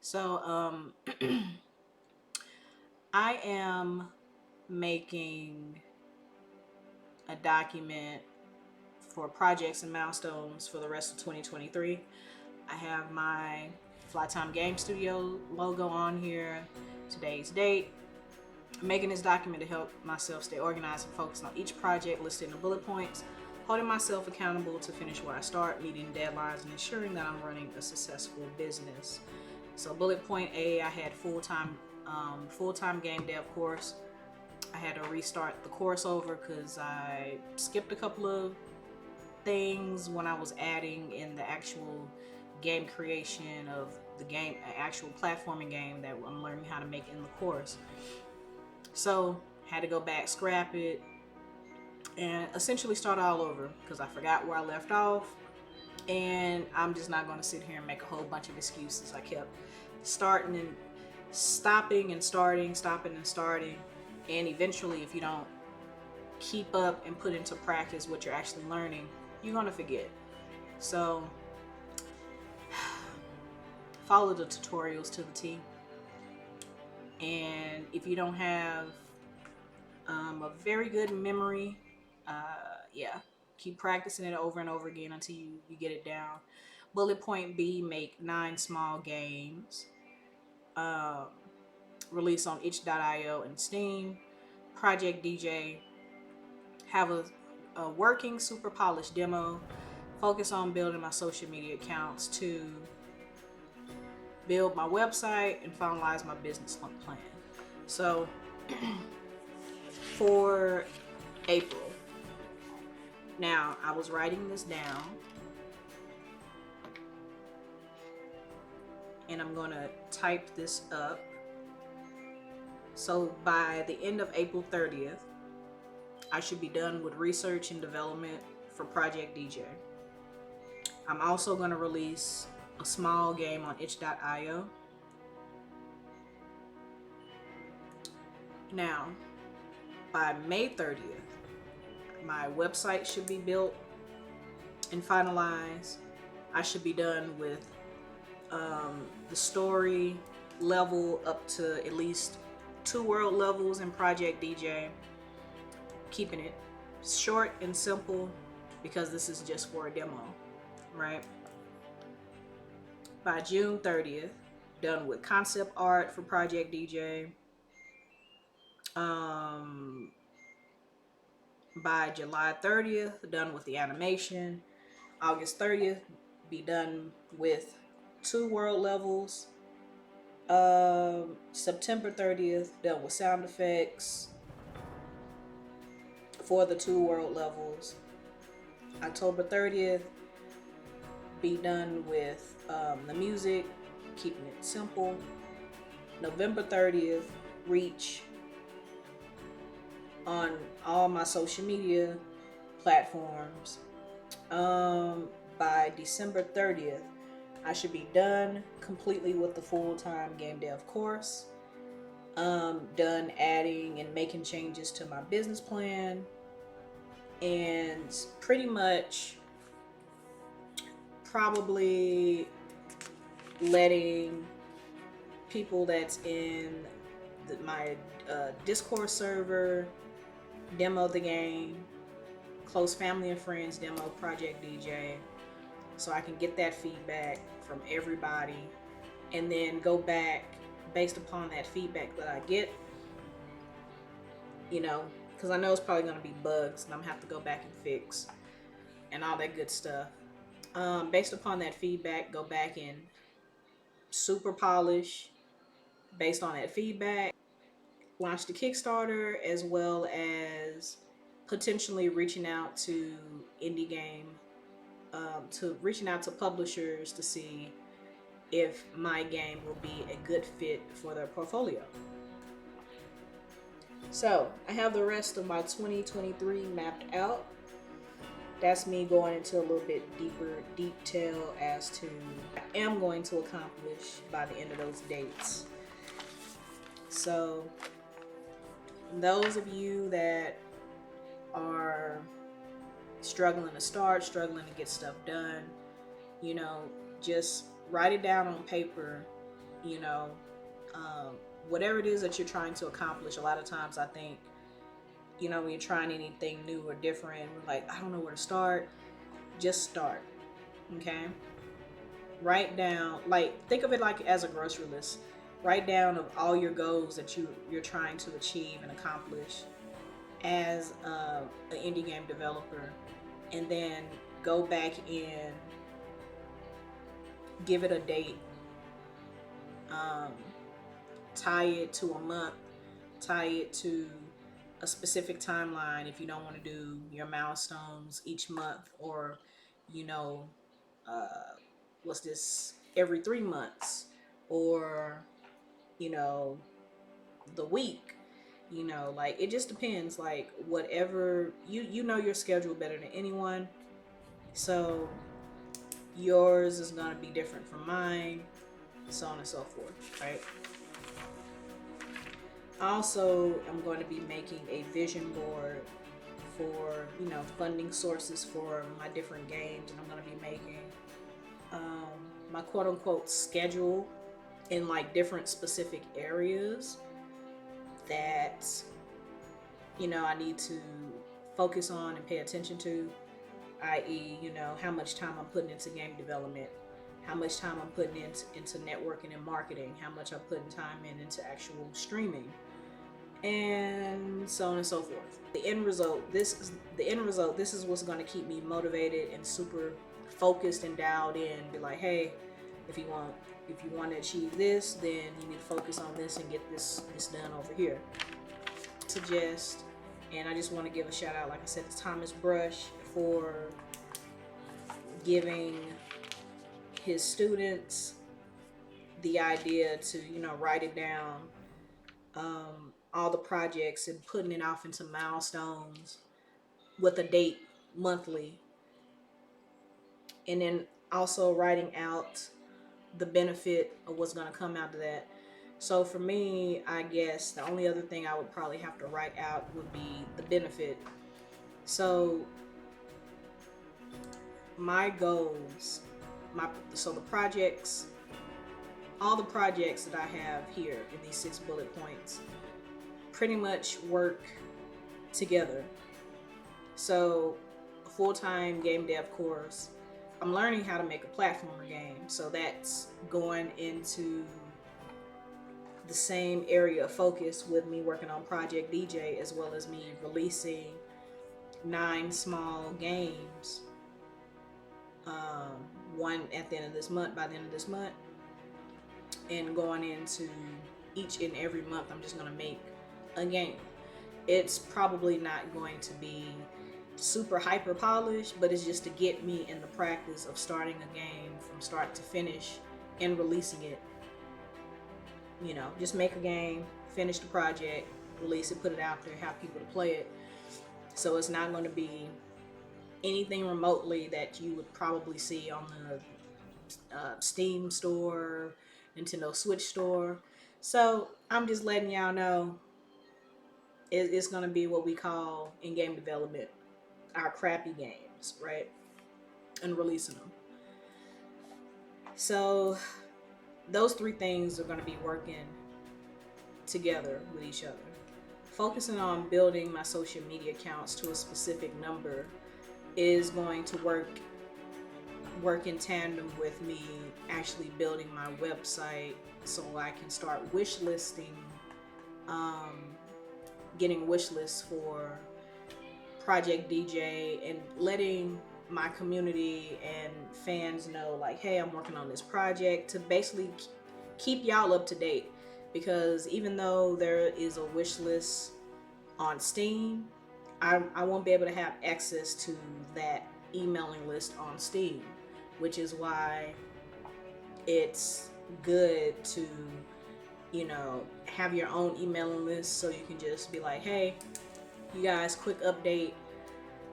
So, I am making a document for projects and milestones for the rest of 2023. I have my Flytime Game Studio logo on here, today's date. I'm making this document to help myself stay organized and focused on each project listed in the bullet points, holding myself accountable to finish where I start, meeting deadlines, and ensuring that I'm running a successful business. So bullet point A, I had full-time game dev course. I had to restart the course over because I skipped a couple of things when I was adding in the actual game creation of the game, actual platforming game that I'm learning how to make in the course. So had to go back, scrap it, and essentially start all over because I forgot where I left off. And I'm just not going to sit here and make a whole bunch of excuses. I kept starting and stopping and starting, stopping and starting. And eventually, if you don't keep up and put into practice what you're actually learning, you're going to forget. So follow the tutorials to the T. And if you don't have a very good memory, yeah, keep practicing it over and over again until you get it down. Bullet point B, make 9 small games. Release on itch.io and Steam. Project DJ, have a working, super polished demo. Focus on building my social media accounts to build my website and finalize my business plan. So for April, now I was writing this down and I'm gonna type this up. So by the end of April 30th, I should be done with research and development for Project DJ. I'm also going to release a small game on itch.io. Now, by May 30th, my website should be built and finalized. I should be done with the story level up to at least 2 world levels in Project DJ. Keeping it short and simple because this is just for a demo, right? By June 30th, done with concept art for Project DJ. By July 30th, done with the animation. August 30th, be done with 2 world levels. September 30th, done with sound effects for the 2 world levels. October 30th, be done with the music, keeping it simple. November 30th, reach on all my social media platforms. By December 30th, I should be done completely with the full-time game dev course. Done adding and making changes to my business plan, and pretty much probably letting people that's in my Discord server demo the game, close family and friends demo Project DJ, so I can get that feedback from everybody and then go back based upon that feedback that I get, because I know it's probably going to be bugs and I'm going to have to go back and fix and all that good stuff. Based upon that feedback, go back and super polish based on that feedback, launch the Kickstarter, as well as potentially reaching out to indie game, reaching out to publishers to see if my game will be a good fit for their portfolio. So I have the rest of my 2023 mapped out. That's me going into a little bit deeper detail as to what I am going to accomplish by the end of those dates. So those of you that are struggling to start, struggling to get stuff done, just write it down on paper, you know, um, whatever it is that you're trying to accomplish. A lot of times I think, you know, when you're trying anything new or different, we're like, I don't know where to start. Just start. Okay. Write down, like, think of it like as a grocery list. Write down of all your goals that you're trying to achieve and accomplish as an indie game developer, and then go back and give it a date. Um, Tie it to a month, tie it to a specific timeline if you don't want to do your milestones each month, or, you know, uh, what's this, every 3 months, or, you know, the week. You know, like, it just depends, like, whatever you know your schedule better than anyone, so yours is going to be different from mine, so on and so forth, right? Also, I'm going to be making a vision board for, you know, funding sources for my different games, and I'm going to be making my quote unquote schedule in like different specific areas that, you know, I need to focus on and pay attention to, i.e., you know, how much time I'm putting into game development, how much time I'm putting into networking and marketing, how much I'm putting time into actual streaming, and so on and so forth. The end result, this is what's going to keep me motivated and super focused and dialed in. Be like, hey, if you want to achieve this, then you need to focus on this and get this done over here. Suggest, and I just want to give a shout out, like I said, to Thomas Brush for giving his students the idea to, you know, write it down, all the projects, and putting it off into milestones with a date monthly, and then also writing out the benefit of what's going to come out of that. So for me, I guess the only other thing I would probably have to write out would be the benefit. So my goals, so the projects, all the projects that I have here in these 6 bullet points pretty much work together. So a full-time game dev course, I'm learning how to make a platformer game, so that's going into the same area of focus with me working on Project DJ, as well as me releasing 9 small games, one at the end of this month, by the end of this month, and going into each and every month I'm just going to make a game. It's probably not going to be super hyper polished, but it's just to get me in the practice of starting a game from start to finish and releasing it. You know, just make a game, finish the project, release it, put it out there, have people to play it. So it's not going to be anything remotely that you would probably see on the Steam store, Nintendo Switch store. So I'm just letting y'all know it's going to be what we call in game development our crappy games, right? And releasing them. So those 3 things are going to be working together with each other. Focusing on building my social media accounts to a specific number is going to work in tandem with me actually building my website, so I can start wish listing, getting wish lists for Project DJ, and letting my community and fans know, like, hey, I'm working on this project, to basically keep y'all up to date. Because even though there is a wish list on Steam, I won't be able to have access to that emailing list on Steam, which is why it's good to, you know, have your own emailing list, so you can just be like, hey, you guys, quick update,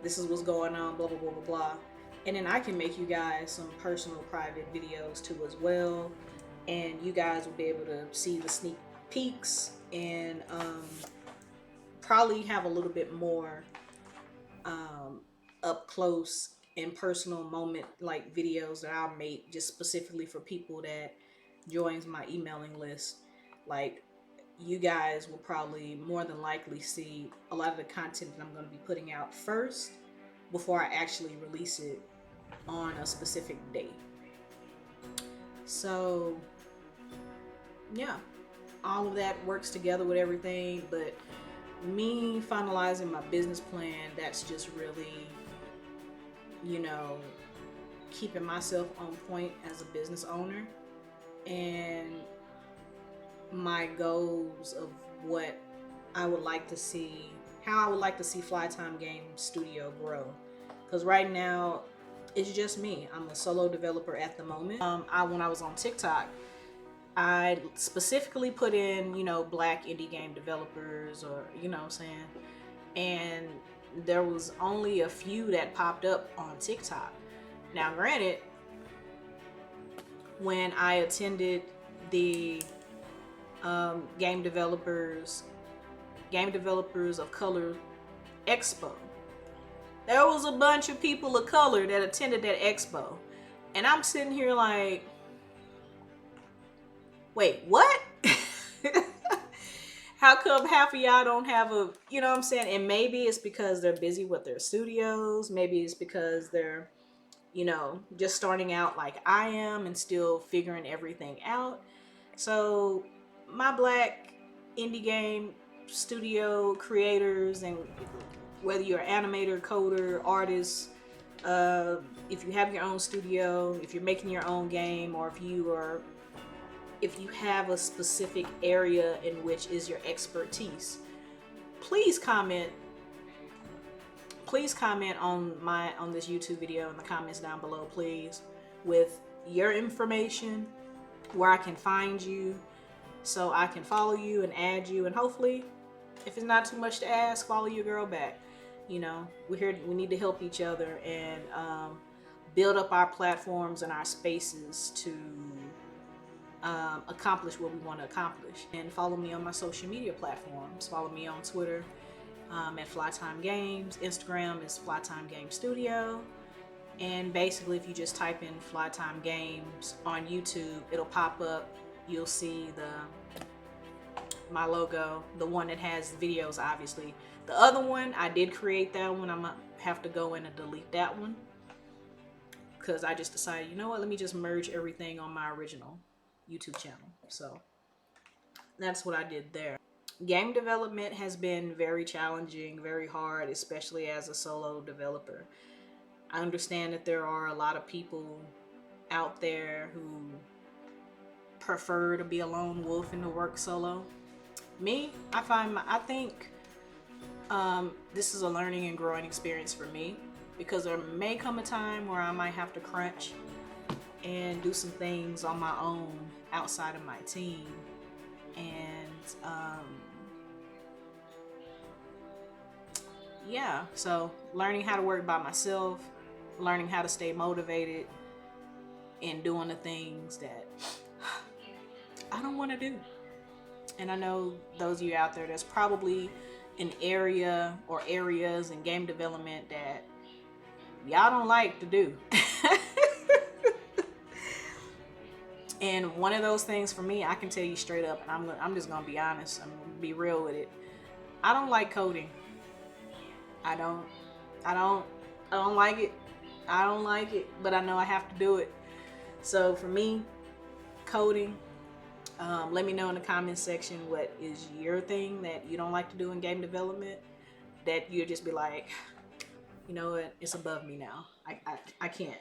this is what's going on, blah blah blah blah blah. And then I can make you guys some personal private videos too as well, and you guys will be able to see the sneak peeks, and probably have a little bit more up close and personal moment like videos that I'll make just specifically for people that joins my emailing list, like, you guys will probably more than likely see a lot of the content that I'm going to be putting out first before I actually release it on a specific date. So yeah, all of that works together with everything, but me finalizing my business plan, that's just really, you know, keeping myself on point as a business owner and my goals of what I would like to see, how I would like to see Flytime Game Studio grow. Because right now, it's just me. I'm a solo developer at the moment. When I was on TikTok, I specifically put in, you know, black indie game developers, or, you know what I'm saying? And there was only a few that popped up on TikTok. Now, granted, when I attended the Game Developers of Color Expo, there was a bunch of people of color that attended that expo. And I'm sitting here like, wait, what? How come half of y'all don't have a, you know what I'm saying? And maybe it's because they're busy with their studios. Maybe it's because they're, you know, just starting out like I am and still figuring everything out. So my black indie game studio creators, and whether you're an animator, coder, artist, if you have your own studio, if you're making your own game, or if you have a specific area in which is your expertise, please comment on this YouTube video in the comments down below, please, with your information, where I can find you, so I can follow you and add you, and hopefully, if it's not too much to ask, follow your girl back. You know, we need to help each other and build up our platforms and our spaces to accomplish what we want to accomplish. And follow me on my social media platforms. Follow me on Twitter at Flytime Games. Instagram is Flytime Game Studio. And basically, if you just type in Flytime Games on YouTube, it'll pop up. You'll see my logo, the one that has videos, obviously. The other one, I did create that one. I'm gonna have to go in and delete that one, because I just decided, you know what, let me just merge everything on my original YouTube channel. So that's what I did there. Game development has been very challenging, very hard, especially as a solo developer. I understand that there are a lot of people out there who prefer to be a lone wolf and to work solo. Me, I think this is a learning and growing experience for me, because there may come a time where I might have to crunch and do some things on my own outside of my team. And yeah, so learning how to work by myself, learning how to stay motivated, and doing the things that I don't want to do. And I know those of you out there, there's probably an area or areas in game development that y'all don't like to do. And one of those things for me, I can tell you straight up, and I'm just gonna be honest, I'm gonna be real with it. I don't like coding. I don't like it. I don't like it, but I know I have to do it. So for me, coding, let me know in the comments section what is your thing that you don't like to do in game development, that you'll just be like, you know what, it's above me now. I can't.